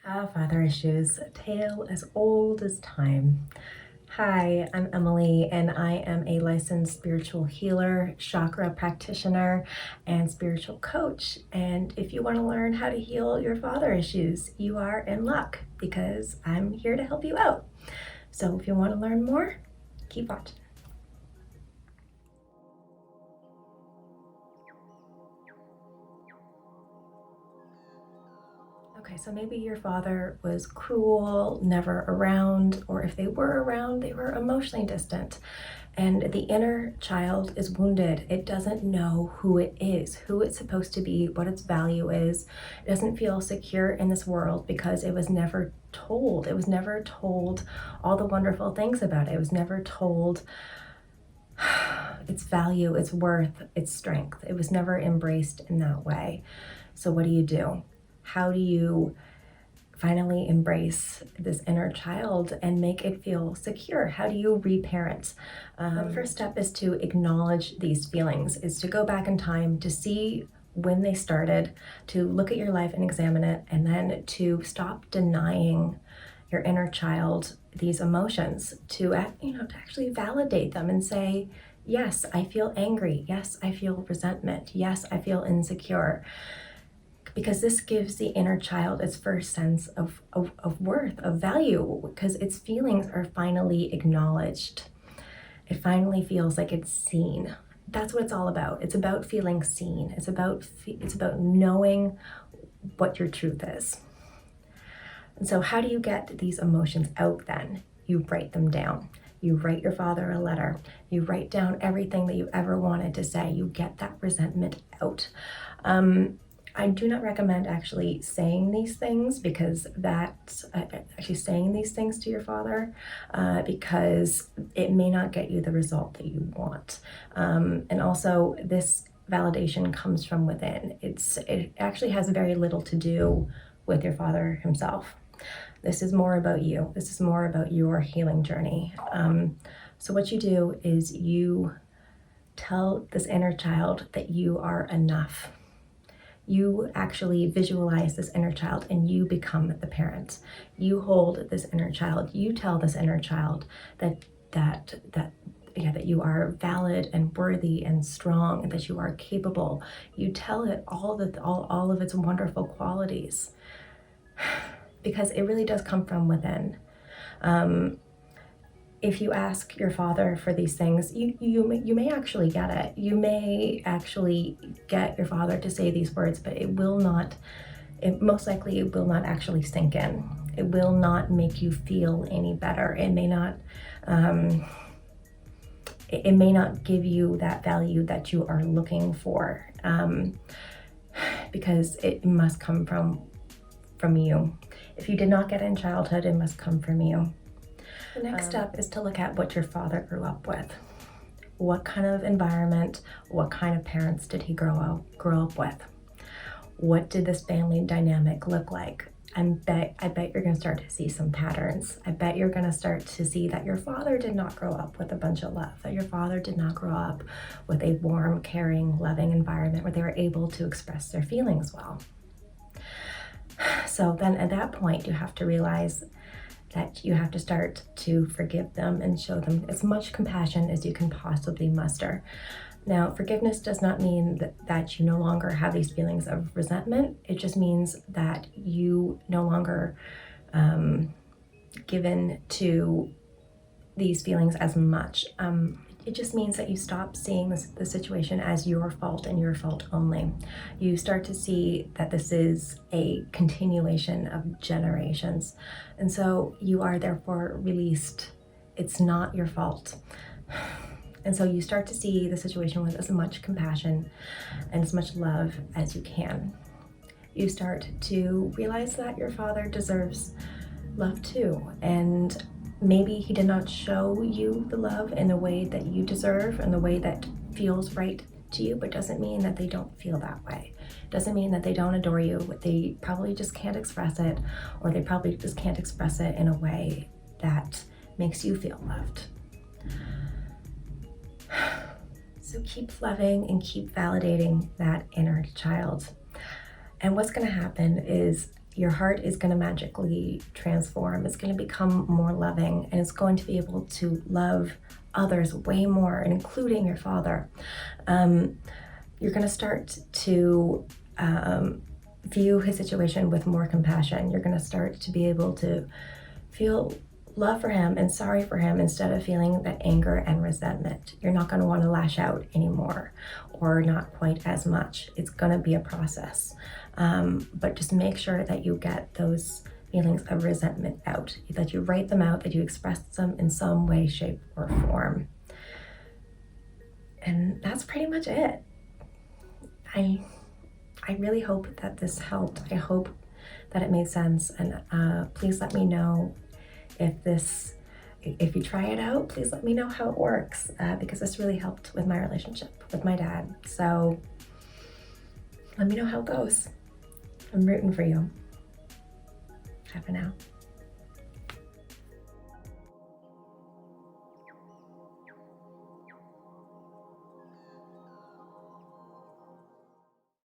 Father issues, a tale as old as time. Hi, I'm Emily, and I am a licensed spiritual healer, chakra practitioner, and spiritual coach. And if you want to learn how to heal your father issues, you are in luck because I'm here to help you out. So if you want to learn more, keep watching. Okay, so maybe your father was cruel, never around, or if they were around, they were emotionally distant. And the inner child is wounded. It doesn't know who it is, who it's supposed to be, what its value is. It doesn't feel secure in this world because it was never told. It was never told all the wonderful things about it. It was never told its value, its worth, its strength. It was never embraced in that way. So what do? How do you finally embrace this inner child and make it feel secure? How do you reparent? The first step is to acknowledge these feelings, is to go back in time to see when they started, to look at your life and examine it, and then to stop denying your inner child these emotions, to actually validate them and say, yes, I feel angry. Yes, I feel resentment. Yes, I feel insecure. Because this gives the inner child its first sense of worth, of value, because its feelings are finally acknowledged. It finally feels like it's seen. That's what it's all about. It's about feeling seen. It's about knowing what your truth is. And so how do you get these emotions out then? You write them down. You write your father a letter. You write down everything that you ever wanted to say. You get that resentment out. I do not recommend actually saying these things, because actually saying these things to your father, because it may not get you the result that you want. And also, this validation comes from within. It actually has very little to do with your father himself. This is more about you. This is more about your healing journey. So what you do is you tell this inner child that you are enough. You actually visualize this inner child and you become the parent. You hold this inner child. You tell this inner child that you are valid and worthy and strong, and that you are capable. You tell it all of its wonderful qualities, because it really does come from within. If you ask your father for these things, you may actually get it. You may actually get your father to say these words, but it most likely will not actually sink in. It will not make you feel any better. It may not give you that value that you are looking for, because it must come from you. If you did not get it in childhood, it must come from you. The next step is to look at what your father grew up with. What kind of environment, what kind of parents did he grow up with? What did this family dynamic look like? I bet you're gonna start to see some patterns. I bet you're gonna start to see that your father did not grow up with a bunch of love, that your father did not grow up with a warm, caring, loving environment where they were able to express their feelings well. So then at that point, you have to realize that you have to start to forgive them and show them as much compassion as you can possibly muster. Now, forgiveness does not mean that you no longer have these feelings of resentment. It just means that you no longer give in to these feelings as much. It just means that you stop seeing the situation as your fault and your fault only. You start to see that this is a continuation of generations. And so you are therefore released. It's not your fault. And so you start to see the situation with as much compassion and as much love as you can. You start to realize that your father deserves love too. And maybe he did not show you the love in the way that you deserve, in the way that feels right to you, but doesn't mean that they don't feel that way. Doesn't mean that they don't adore you. They probably just can't express it, or they probably just can't express it in a way that makes you feel loved. So keep loving and keep validating that inner child. And what's going to happen is your heart is going to magically transform. It's going to become more loving, and it's going to be able to love others way more, including your father. You're going to start to view his situation with more compassion. You're going to start to be able to feel love for him and sorry for him instead of feeling that anger and resentment. You're not going to want to lash out anymore, or not quite as much. It's going to be a process. But just make sure that you get those feelings of resentment out, that you write them out, that you express them in some way, shape, or form. And that's pretty much it. I really hope that this helped. I hope that it made sense. And please let me know if you try it out. Please let me know how it works, because this really helped with my relationship with my dad. So let me know how it goes. I'm rooting for you. Bye for now.